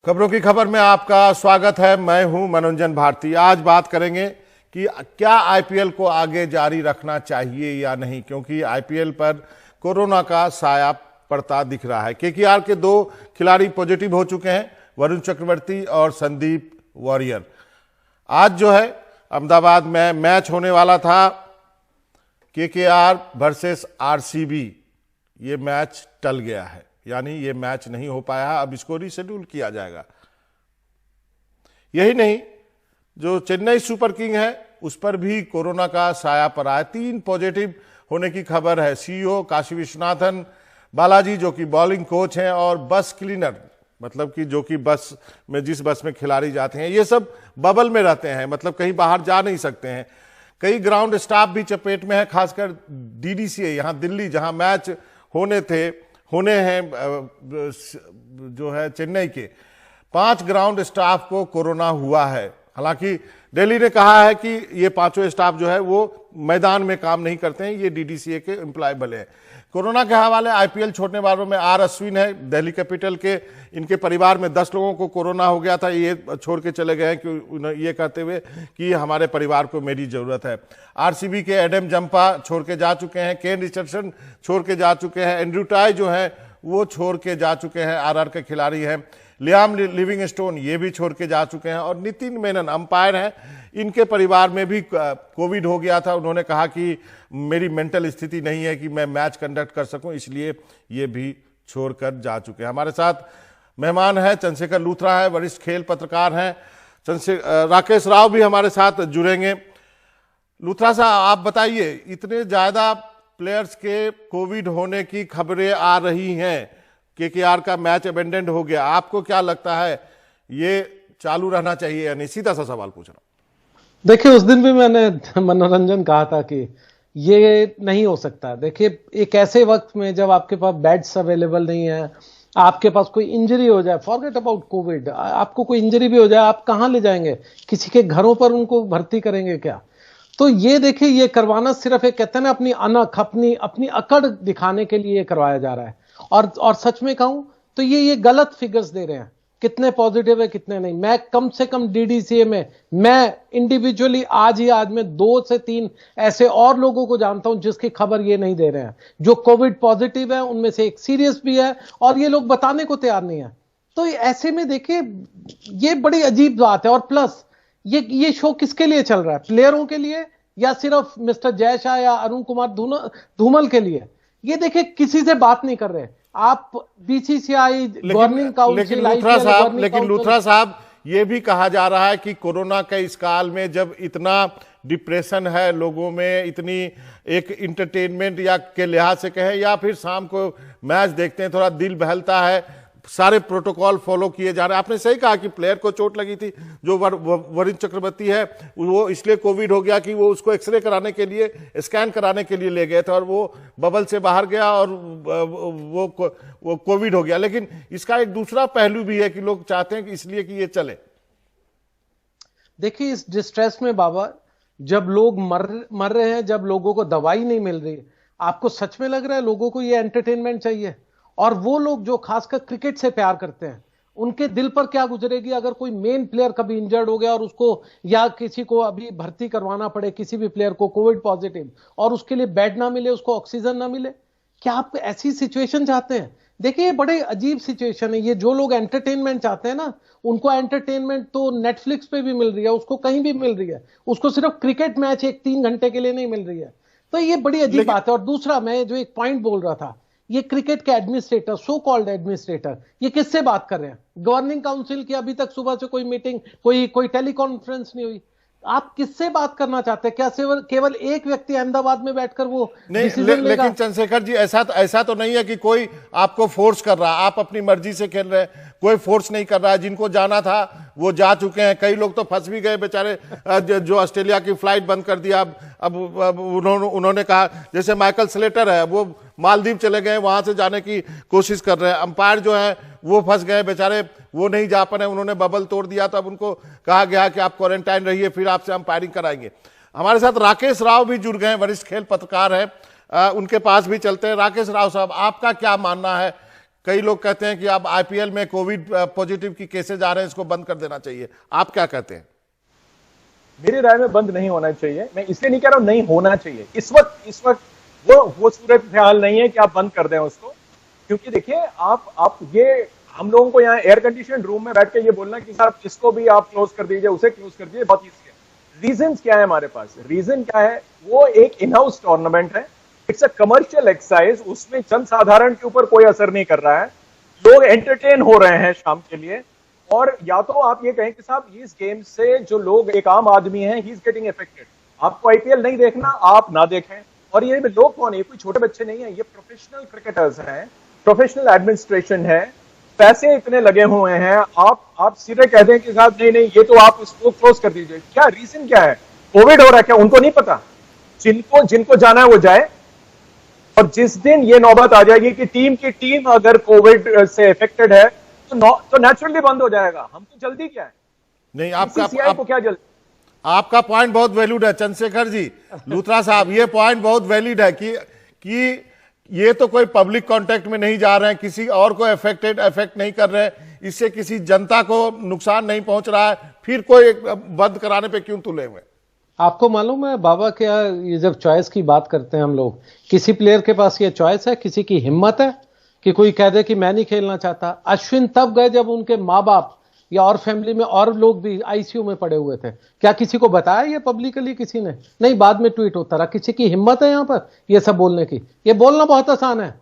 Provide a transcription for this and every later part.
खबरों की खबर में आपका स्वागत है। मैं हूं मनोरंजन भारती। आज बात करेंगे कि क्या आईपीएल को आगे जारी रखना चाहिए या नहीं, क्योंकि आईपीएल पर कोरोना का साया पड़ता दिख रहा है। केकेआर के 2 खिलाड़ी पॉजिटिव हो चुके हैं, वरुण चक्रवर्ती और संदीप वॉरियर। आज जो है अहमदाबाद में मैच होने वाला था केकेआर वर्सेस आरसीबी। ये मैच टल गया है, यानी ये मैच नहीं हो पाया है। अब इसको रीशेड्यूल किया जाएगा। यही नहीं, जो चेन्नई सुपर किंग है उस पर भी कोरोना का साया पड़ा है। 3 पॉजिटिव होने की खबर है। सीईओ काशी विश्वनाथन, बालाजी जो कि बॉलिंग कोच हैं, और बस क्लीनर, मतलब कि जो कि बस में, जिस बस में खिलाड़ी जाते हैं, ये सब बबल में रहते हैं, मतलब कहीं बाहर जा नहीं सकते हैं। कई ग्राउंड स्टाफ भी चपेट में है, खासकर डीडीसीए यहाँ दिल्ली, जहां मैच होने हैं जो है चेन्नई के 5 ग्राउंड स्टाफ को कोरोना हुआ है। हालांकि दिल्ली ने कहा है कि ये 5 स्टाफ जो है वो मैदान में काम नहीं करते हैं, ये डीडीसीए के एम्प्लॉयबल हैं। कोरोना के हवाले आईपीएल छोड़ने वालों में आर अश्विन है, दिल्ली कैपिटल के। इनके परिवार में 10 लोगों को कोरोना हो गया था, ये छोड़ के चले गए हैं कि ये कहते हुए कि हमारे परिवार को मेरी जरूरत है। आरसीबी के एडम जंपा छोड़ के जा चुके हैं, केन रिचर्डसन छोड़ के जा चुके हैं, एंड्रू टाई जो है वो छोड़ के जा चुके हैं, आरआर के खिलाड़ी हैं। लियाम लिविंगस्टोन ये भी छोड़ के जा चुके हैं, और नितिन मेनन अंपायर हैं, इनके परिवार में भी कोविड हो गया था। उन्होंने कहा कि मेरी मेंटल स्थिति नहीं है कि मैं मैच कंडक्ट कर सकूं, इसलिए ये भी छोड़कर जा चुके हैं। हमारे साथ मेहमान है चंद्रशेखर लूथरा है, वरिष्ठ खेल पत्रकार हैं। राकेश राव भी हमारे साथ जुड़ेंगे। लूथरा साहब, आप बताइए, इतने ज्यादा प्लेयर्स के कोविड होने की खबरें आ रही हैं, केकेआर का मैच अबेंडेंड हो गया, आपको क्या लगता है, ये चालू रहना चाहिए या नहीं? सीधा सा सवाल पूछ रहा हूं। देखिए, उस दिन भी मैंने मनोरंजन कहा था कि ये नहीं हो सकता। देखिए, एक ऐसे वक्त में जब आपके पास बेड्स अवेलेबल नहीं है, आपके पास कोई इंजरी हो जाए, फॉरगेट अबाउट कोविड, आपको कोई इंजरी भी हो जाए, आप कहां ले जाएंगे? किसी के घरों पर उनको भर्ती करेंगे क्या? तो ये देखिए, ये करवाना सिर्फ एक, कहते हैं ना, अपनी अनख, अपनी अकड़ दिखाने के लिए करवाया जा रहा है। और सच में कहूं तो ये गलत फिगर्स दे रहे हैं, कितने पॉजिटिव है कितने नहीं। मैं कम से कम डीडीसीए में, मैं इंडिविजुअली आज में 2 से 3 ऐसे और लोगों को जानता हूं जिसकी खबर ये नहीं दे रहे हैं, जो कोविड पॉजिटिव है। उनमें से एक सीरियस भी है, और ये लोग बताने को तैयार नहीं है। तो ऐसे में देखिए, ये बड़ी अजीब बात है। और प्लस ये शो किसके लिए चल रहा है? प्लेयरों के लिए, या सिर्फ मिस्टर जयशाह या अरुण कुमार धूमल के लिए? ये देखिए, किसी से बात नहीं कर रहे आप। बीसीसीआई, गवर्निंग काउंसिल, लेकिन लूथरा साहब, ये भी कहा जा रहा है कि कोरोना के इस काल में जब इतना डिप्रेशन है लोगों में, इतनी एक इंटरटेनमेंट या के लिहाज से कहें, या फिर शाम को मैच देखते हैं, थोड़ा दिल बहलता है, सारे प्रोटोकॉल फॉलो किए जा रहे हैं। आपने सही कहा कि प्लेयर को चोट लगी थी, जो वरुण चक्रवर्ती है, वो इसलिए कोविड हो गया कि वो उसको एक्सरे कराने के लिए, स्कैन कराने के लिए ले गए थे, और वो बबल से बाहर गया और वो कोविड हो गया। लेकिन इसका एक दूसरा पहलू भी है कि लोग चाहते हैं कि इसलिए कि ये चले। देखिए, इस डिस्ट्रेस में बाबा, जब लोग मर रहे हैं, जब लोगों को दवाई नहीं मिल रही, आपको सच में लग रहा है लोगों को ये एंटरटेनमेंट चाहिए? और वो लोग जो खासकर क्रिकेट से प्यार करते हैं, उनके दिल पर क्या गुजरेगी अगर कोई मेन प्लेयर कभी इंजर्ड हो गया और उसको, या किसी को अभी भर्ती करवाना पड़े, किसी भी प्लेयर को कोविड पॉजिटिव, और उसके लिए बेड ना मिले, उसको ऑक्सीजन ना मिले? क्या आप ऐसी सिचुएशन चाहते हैं? देखिए, ये बड़े अजीब सिचुएशन है। ये जो लोग एंटरटेनमेंट चाहते हैं ना, उनको एंटरटेनमेंट तो नेटफ्लिक्स पे भी मिल रही है, उसको कहीं भी मिल रही है, उसको सिर्फ क्रिकेट मैच 1-3 घंटे के लिए नहीं मिल रही है। तो ये बड़ी अजीब बात है। और दूसरा, मैं जो एक पॉइंट बोल रहा था, ये क्रिकेट के एडमिनिस्ट्रेटर, सो कॉल्ड एडमिनिस्ट्रेटर, ये किससे बात कर रहे हैं? गवर्निंग काउंसिल की अभी तक सुबह से कोई मीटिंग, कोई टेलीकॉन्फ्रेंस नहीं हुई। आप किससे बात करना चाहते हैं? क्या केवल एक व्यक्ति अहमदाबाद में बैठकर वो डिसीजन लेगा? लेकिन चंद्रशेखर जी, ऐसा तो नहीं है कि कोई आपको फोर्स कर रहा है, आप अपनी मर्जी से खेल रहे हैं, कोई फोर्स नहीं कर रहा है। जिनको जाना था वो जा चुके हैं, कई लोग तो फंस भी गए बेचारे, जो ऑस्ट्रेलिया की फ्लाइट बंद कर दिया। अब उन्होंने कहा, जैसे माइकल स्लेटर है, वो मालदीव चले गए, वहां से जाने की कोशिश कर रहे हैं। अंपायर जो है वो फंस गए बेचारे, वो नहीं जा पाए, उन्होंने बबल तोड़ दिया, तो अब उनको कहा गया कि आप क्वारंटाइन रहिए, फिर आपसे अंपायरिंग कराएंगे। हमारे साथ राकेश राव भी जुड़ गए, वरिष्ठ खेल पत्रकार हैं, उनके पास भी चलते हैं। राकेश राव साहब, आपका क्या मानना है, कई लोग कहते हैं कि अब आईपीएल में कोविड पॉजिटिव की केसेज आ रहे हैं, इसको बंद कर देना चाहिए। आप क्या कहते हैं? मेरी राय में बंद नहीं होना चाहिए। मैं इसलिए नहीं कह रहा हूं नहीं होना चाहिए। इस वक्त वो सूरत ख्याल नहीं है कि आप बंद कर दें उसको, क्योंकि देखिए आप ये हम लोगों को यहाँ एयर कंडीशन रूम में बैठ के ये बोलना कि साहब इसको भी आप क्लोज कर दीजिए, उसे क्लोज कर दीजिए, बहुत ईजी है। रीजन क्या है हमारे पास? रीजन क्या है? वो एक इन हाउस टूर्नामेंट है, इट्स अ कमर्शियल एक्सरसाइज, उसमें जन साधारण के ऊपर कोई असर नहीं कर रहा है, लोग एंटरटेन हो रहे हैं शाम के लिए। और या तो आप ये कहें कि साहब इस गेम से जो लोग, एक आम आदमी है, ही इज गेटिंग इफेक्टेड। आपको आईपीएल नहीं देखना, आप ना देखें। और ये लोग कौन है? कोई छोटे बच्चे नहीं है, ये प्रोफेशनल क्रिकेटर्स हैं, प्रोफेशनल एडमिनिस्ट्रेशन है, पैसे इतने लगे हुए हैं। आप सीधे कह दें कि साहब नहीं नहीं ये तो आप इसको क्लोज कर दीजिए। क्या रीजन क्या है? कोविड हो रहा है क्या? उनको नहीं पता? जिनको जाना है वो जाए। और जिस दिन ये नौबत आ जाएगी कि टीम अगर कोविड से इफेक्टेड है तो नेचुरली बंद हो जाएगा। हमको जल्दी क्या है? नहीं, को क्या जल्दी? आपका पॉइंट बहुत वैलिड है चंद्रशेखर जी, लूथरा साहब, ये पॉइंट बहुत वैलिड है कि ये तो कोई पब्लिक कांटेक्ट में नहीं जा रहे हैं, किसी और को इफेक्ट नहीं कर रहे हैं, इससे किसी जनता को नुकसान नहीं पहुंच रहा है, फिर कोई बंद कराने पे क्यों तुले हुए? आपको मालूम है बाबा, क्या ये जब चॉइस की बात करते हैं हम लोग, किसी प्लेयर के पास ये चॉइस है, किसी की हिम्मत है कि कोई कह दे कि मैं नहीं खेलना चाहता। अश्विन तब गए जब उनके माँ बाप या और फैमिली में और लोग भी आईसीयू में पड़े हुए थे। क्या किसी को बताया ये पब्लिकली? किसी ने नहीं, बाद में ट्वीट होता रहा। किसी की हिम्मत है यहाँ पर ये सब बोलने की? ये बोलना बहुत आसान है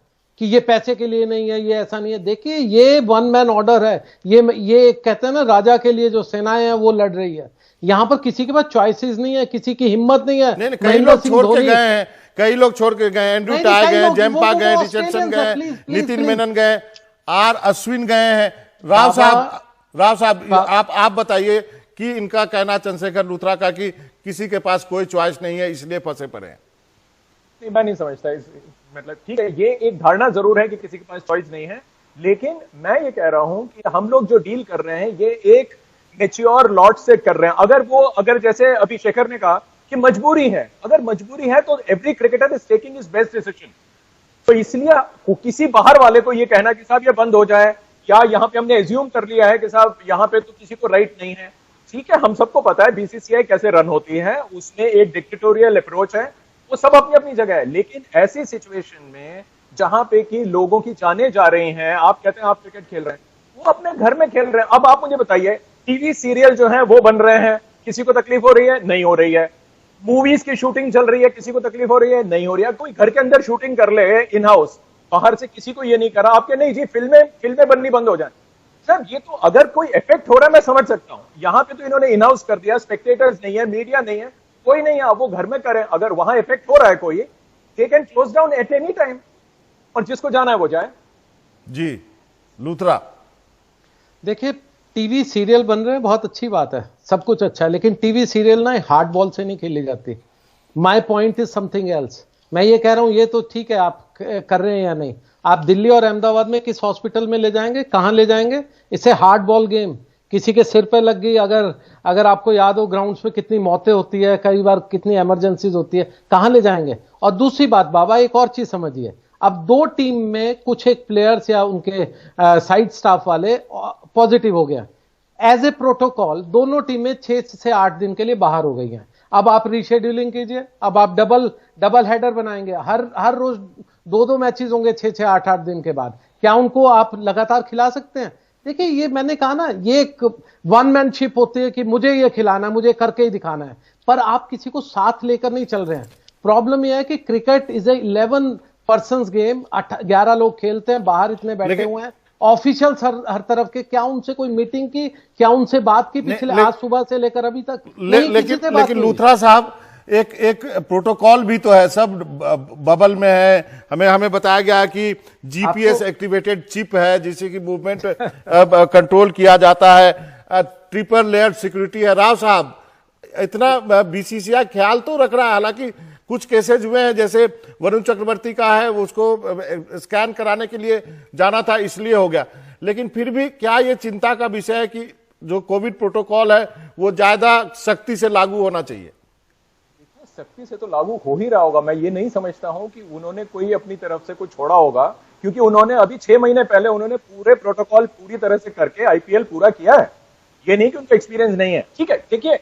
कि ये पैसे के लिए नहीं है, ये ऐसा नहीं है। देखिए ये वन मैन ऑर्डर है, ये कहते हैं ना राजा के लिए जो सेनाएं हैं वो लड़ रही है। यहाँ पर किसी के पास चॉइसेस नहीं है, किसी की हिम्मत नहीं है। नहीं, कई लोग छोड़ के गए हैं, कई लोग छोड़ के गए, एंड्रू टाई गए, जेम्पा गए, रिचर्डसन गए, नितिन मेनन गए, आर अश्विन गए हैं। राव साहब आप बताइए कि इनका कहना चंद्रशेखर लूथरा का कि किसी के पास कोई चॉइस नहीं है इसलिए फंसे पड़े हैं। नहीं, मैं नहीं समझता मतलब ठीक है, ये एक धारणा जरूर है कि किसी के पास चॉइस नहीं है, लेकिन मैं ये कह रहा हूं कि हम लोग जो डील कर रहे हैं ये एक मैच्योर लॉट से कर रहे हैं। अगर जैसे अभी शेखर ने कहा कि मजबूरी है, अगर मजबूरी है तो every cricketer is taking his best decision. तो इसलिए किसी बाहर वाले को ये कहना कि साहब ये बंद हो जाए, या यहाँ पे हमने एज्यूम कर लिया है कि साहब यहाँ पे तो किसी को राइट नहीं है। ठीक है, हम सबको पता है बीसीसीआई कैसे रन होती है, उसमें एक डिक्टेटोरियल अप्रोच है, वो सब अपनी अपनी जगह है। लेकिन ऐसी सिचुएशन में जहां पे कि लोगों की जानें जा रही हैं, आप कहते हैं आप क्रिकेट खेल रहे हैं, वो अपने घर में खेल रहे हैं। अब आप मुझे बताइए, टीवी सीरियल जो है वो बन रहे हैं, किसी को तकलीफ हो रही है? नहीं हो रही है। मूवीज की शूटिंग चल रही है, किसी को तकलीफ हो रही है? नहीं हो रही है। कोई घर के अंदर शूटिंग कर ले इन हाउस, बाहर से किसी को ये नहीं करा। आपके नहीं जी फिल्में बननी बंद हो जाए। सर ये तो अगर कोई इफेक्ट हो रहा है मैं समझ सकता हूं, यहां पे तो इन्होंने इन हाउस कर दिया, स्पेक्टेटर्स नहीं है, मीडिया नहीं है, कोई नहीं है, वो घर में करें। अगर वहां इफेक्ट हो रहा है कोई, they can close down at any time, और जिसको जाना है वो जाए। जी लूथरा, देखिए टीवी सीरियल बन रहे हैं, बहुत अच्छी बात है, सब कुछ अच्छा है, लेकिन टीवी सीरियल ना हार्ड बॉल से नहीं खेली जाती। My point is something else. मैं ये कह रहा हूं ये तो ठीक है आप कर रहे हैं या नहीं, आप दिल्ली और अहमदाबाद में किस हॉस्पिटल में ले जाएंगे, कहां ले जाएंगे? इसे हार्ड बॉल गेम, किसी के सिर पे लग गई, अगर आपको याद हो ग्राउंड्स में कितनी मौतें होती है, कई बार कितनी इमरजेंसीज होती है, कहां ले जाएंगे? और दूसरी बात बाबा, एक और चीज समझिए, अब दो टीम में कुछ एक प्लेयर्स या उनके साइड स्टाफ वाले पॉजिटिव हो गया, एज ए प्रोटोकॉल दोनों टीमें 6 से 8 दिन के लिए बाहर हो गई हैं। अब आप रीशेड्यूलिंग कीजिए, अब आप डबल हेडर बनाएंगे, हर रोज 2 मैचेस होंगे 6 8 दिन के बाद। क्या उनको आप लगातार खिला सकते हैं? देखिए ये मैंने कहा ना, ये एक वन मैनशिप होती है कि मुझे ये खिलाना है, मुझे करके ही दिखाना है, पर आप किसी को साथ लेकर नहीं चल रहे हैं। प्रॉब्लम यह है कि cricket is a 11 persons game, 11 लोग खेलते हैं, बाहर इतने बैठे हुए हैं, ऑफिशियल्स हर तरफ के। क्या उनसे कोई मीटिंग की, क्या उनसे बात की पिछले आज सुबह से लेकर अभी तक? लेकिन लूथरा साहब, एक प्रोटोकॉल भी तो है, सब बबल में है। हमें बताया गया कि जीपीएस एक्टिवेटेड चिप है जिससे कि मूवमेंट कंट्रोल किया जाता है, ट्रिपल लेयर सिक्योरिटी है। राव साहब, इतना बीसीसीआई ख्याल तो रख रहा है, हालांकि कुछ केसेज हुए हैं, जैसे वरुण चक्रवर्ती का है, उसको स्कैन कराने के लिए जाना था इसलिए हो गया, लेकिन फिर भी क्या ये चिंता का विषय है कि जो कोविड प्रोटोकॉल है वो ज्यादा सख्ती से लागू होना चाहिए? सख्ती से तो लागू हो ही रहा होगा, मैं ये नहीं समझता हूं कि उन्होंने कोई अपनी तरफ से कुछ छोड़ा होगा। क्योंकि उन्होंने अभी 6 महीने पहले उन्होंने पूरे प्रोटोकॉल पूरी तरह से करके आईपीएल पूरा किया है। ये नहीं कि उनका एक्सपीरियंस नहीं है। ठीक है, देखिए,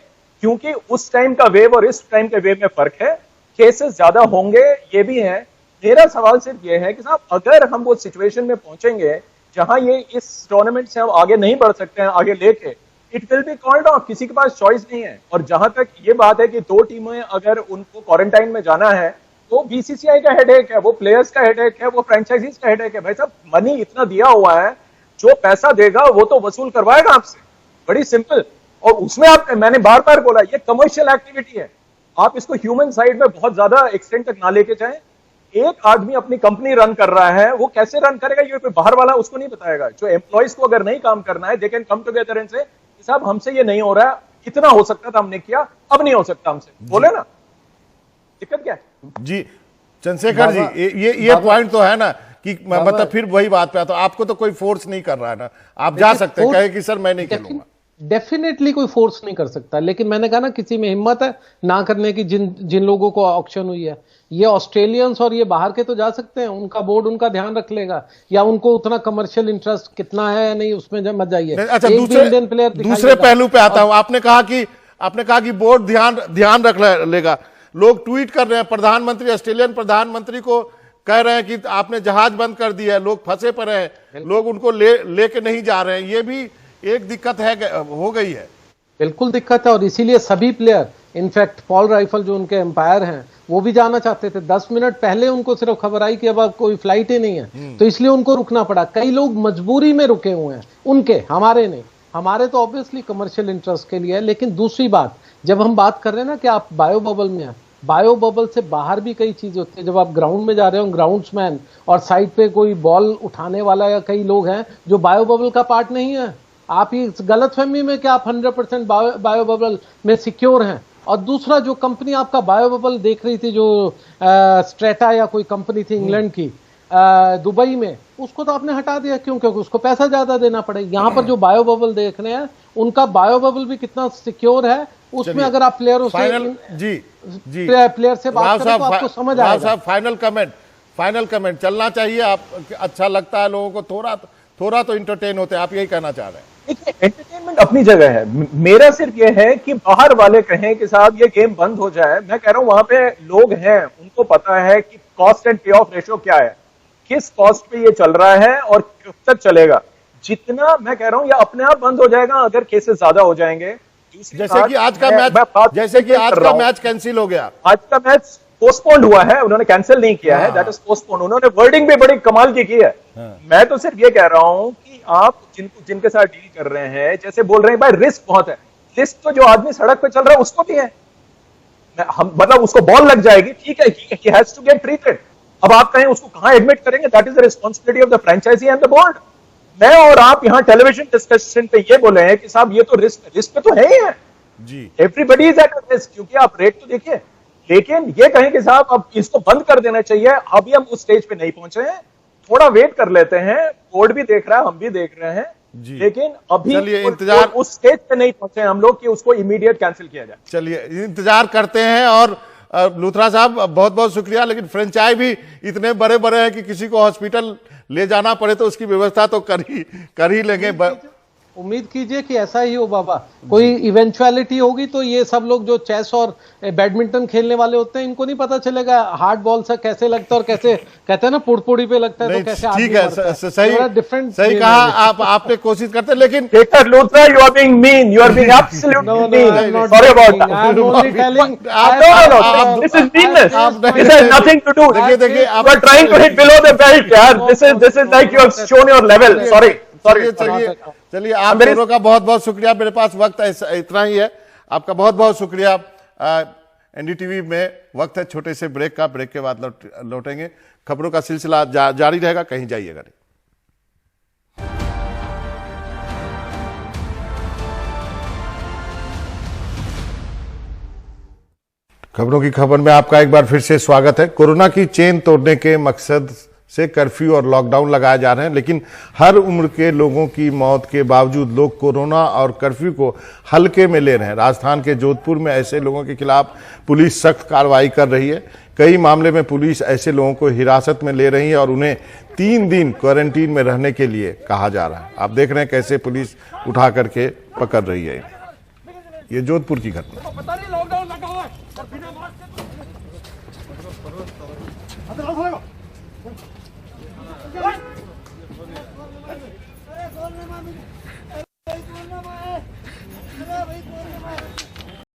क्योंकि उस टाइम का वेव और इस टाइम के वेव में फर्क है, केसेस ज्यादा होंगे, ये भी है। मेरा सवाल सिर्फ ये है कि साहब, अगर हम वो सिचुएशन में पहुंचेंगे जहां ये इस टूर्नामेंट से हम आगे नहीं बढ़ सकते हैं, आगे लेके, it will be called off, किसी के पास चॉइस नहीं है। और जहां तक ये बात है कि 2 टीमें अगर उनको क्वारंटाइन में जाना है, तो बीसीसीआई का हेडेक है, वो प्लेयर्स का हेडेक है, वो फ्रेंचाइजीज का हेडेक है। भाई साहब, मनी इतना दिया हुआ है, जो पैसा देगा वो तो वसूल करवाएगा आपसे, बड़ी सिंपल। और उसमें मैंने बार बार बोला, ये कमर्शियल एक्टिविटी है, आप इसको ह्यूमन साइड में बहुत ज्यादा एक्सटेंड तक ना लेके जाएं। एक आदमी अपनी कंपनी रन कर रहा है, वो कैसे रन करेगा ये बाहर वाला उसको नहीं बताएगा। जो एम्प्लॉइज को अगर नहीं काम करना है, they can come together and से, साहब हमसे ये नहीं हो रहा है, इतना हो सकता था हमने किया, अब नहीं हो सकता हमसे, बोले ना, दिक्कत क्या है? जी चंद्रशेखर जी, ये पॉइंट तो है ना कि मतलब फिर वही बात पे आता, आपको तो कोई फोर्स नहीं कर रहा है ना, आप जा सकते हैं, कहे कि सर मैं नहीं खेलूंगा। डेफिनेटली कोई फोर्स नहीं कर सकता, लेकिन मैंने कहा ना, किसी में हिम्मत है ना करने की, जिन लोगों को ऑक्शन हुई है। ये ऑस्ट्रेलियंस और ये बाहर के तो जा सकते हैं, उनका बोर्ड उनका ध्यान रख लेगा, या उनको उतना कमर्शियल इंटरेस्ट कितना है या नहीं, उसमें मत जाइए। अच्छा, दूसरे पहलू पे आता हूं। आपने कहा कि बोर्ड ध्यान रख लेगा। लोग ट्वीट कर रहे हैं, प्रधानमंत्री, ऑस्ट्रेलियन प्रधानमंत्री को कह रहे हैं कि आपने जहाज बंद कर दिया है, लोग फंसे पड़े हैं, लोग उनको लेके नहीं जा रहे हैं। ये भी एक दिक्कत है, हो गई है। बिल्कुल दिक्कत है, और इसीलिए सभी प्लेयर, इनफैक्ट पॉल राइफल जो उनके एम्पायर हैं, वो भी जाना चाहते थे। 10 मिनट पहले उनको सिर्फ खबर आई कि अब कोई फ्लाइट ही नहीं है, तो इसलिए उनको रुकना पड़ा। कई लोग मजबूरी में रुके हुए हैं, उनके, हमारे नहीं। हमारे तो ऑब्वियसली कमर्शियल इंटरेस्ट के लिए है। लेकिन दूसरी बात, जब हम बात कर रहे हैं ना कि आप बायो बबल में हैं, बायो बबल से बाहर भी कई चीजें होती है। जब आप ग्राउंड में जा रहे हो, ग्राउंड्समैन और साइड पे कोई बॉल उठाने वाला, या कई लोग हैं जो बायो बबल का पार्ट नहीं है। आप ये गलतफहमी में कि आप 100% बायो बबल में सिक्योर हैं। और दूसरा, जो कंपनी आपका बायो बबल देख रही थी, जो स्ट्रेटा या कोई कंपनी थी इंग्लैंड की, दुबई में, उसको तो आपने हटा दिया। क्यों? क्योंकि उसको पैसा ज्यादा देना पड़ेगा। यहाँ पर जो बायो बबल देख रहे हैं, उनका बायो बबल भी कितना सिक्योर है, उसमें अगर आप प्लेयरों से प्लेयर से बात करें तो आपको समझ आएगा। फाइनल कमेंट चलना चाहिए। आप अच्छा लगता है लोगों को, थोड़ा तो इंटरटेन होते हैं, आप यही कहना चाह रहे हैं? देखिए, एंटरटेनमेंट अपनी जगह है। मेरा सिर्फ ये है कि बाहर वाले कहें कि साहब ये गेम बंद हो जाए। मैं कह रहा हूं, वहां पे लोग हैं, उनको पता है कि कॉस्ट एंड पे ऑफ रेशियो क्या है, किस कॉस्ट पे ये चल रहा है और कब तक चलेगा। जितना मैं कह रहा हूं, ये अपने आप बंद हो जाएगा अगर केसेस ज्यादा हो जाएंगे। जैसे कि आज का मैच कैंसिल हो गया, आज का मैच पोस्टपोन्ड हुआ है, उन्होंने कैंसिल नहीं किया है, दैट इज पोस्टपोन्ड। उन्होंने वर्डिंग भी बड़ी कमाल की है। मैं तो सिर्फ ये कह रहा हूं कि आप जिनके साथ डील कर रहे हैं, जैसे बोल रहे हैं भाई रिस्क बहुत है, रिस्क तो जो आदमी सड़क पे चल रहा है उसको भी है। मतलब उसको बॉल लग जाएगी, ठीक है, he has to get treated. अब आप कहें उसको कहां एडमिट करेंगे, that is the responsibility of the franchisee and the board. मैं और आप यहां टेलीविजन डिस्कशन पे ये बोले हैं कि साहब ये तो रिस्क पे तो है ही है जी, एवरीबडी इज एट रिस्क, क्योंकि आप रेट तो देखिए। लेकिन ये कहें कि साहब अब इसको बंद कर देना चाहिए, अभी हम उस स्टेज पे नहीं पहुंचे हैं, थोड़ा वेट कर लेते हैं। बोर्ड भी देख रहा है, हम भी देख रहे हैं, लेकिन अभी इंतजार, उस स्टेज पे नहीं पहुंचे हम लोग कि उसको इमीडिएट कैंसिल किया जाए। चलिए इंतजार करते हैं। और लूथरा साहब, बहुत बहुत शुक्रिया। लेकिन फ्रेंचाइज भी इतने बड़े बड़े हैं कि किसी को हॉस्पिटल ले जाना पड़े तो उसकी व्यवस्था तो कर ही लेंगे। उम्मीद कीजिए कि ऐसा ही हो बाबा। कोई इवेंचुअलिटी होगी तो ये सब लोग जो चेस और बैडमिंटन खेलने वाले होते हैं, इनको नहीं पता चलेगा हार्ड बॉल से कैसे लगता है और कैसे कहते हैं ना पुड़पुड़ी पे लगता है, तो कैसे ठीक है, सही कहा आपने कोशिश करते, लेकिन Luthra, you are being mean, you are being absolutely mean. Sorry about that. I'm only telling. No. This is meanness. This has nothing to do. देखिए, you are trying to hit below the belt, यार. This is like you have shown your level. Sorry. चलिए आप दोनों का बहुत बहुत शुक्रिया। मेरे पास वक्त इतना ही है। आपका बहुत बहुत शुक्रिया। एनडीटीवी में वक्त है छोटे से ब्रेक का। ब्रेक के बाद लौटेंगे। खबरों का सिलसिला जारी रहेगा, कहीं जाइएगा नहीं। खबरों की खबर में आपका एक बार फिर से स्वागत है। कोरोना की चेन तोड़ने के मकसद से कर्फ्यू और लॉकडाउन लगाए जा रहे हैं, लेकिन हर उम्र के लोगों की मौत के बावजूद लोग कोरोना और कर्फ्यू को हल्के में ले रहे हैं। राजस्थान के जोधपुर में ऐसे लोगों के खिलाफ पुलिस सख्त कार्रवाई कर रही है। कई मामले में पुलिस ऐसे लोगों को हिरासत में ले रही है और उन्हें 3 दिन क्वारंटीन में रहने के लिए कहा जा रहा है। आप देख रहे हैं कैसे पुलिस उठा करके पकड़ रही है। ये जोधपुर की घटना। पता नहीं लॉकडाउन लगा हुआ है और बिना मास्क के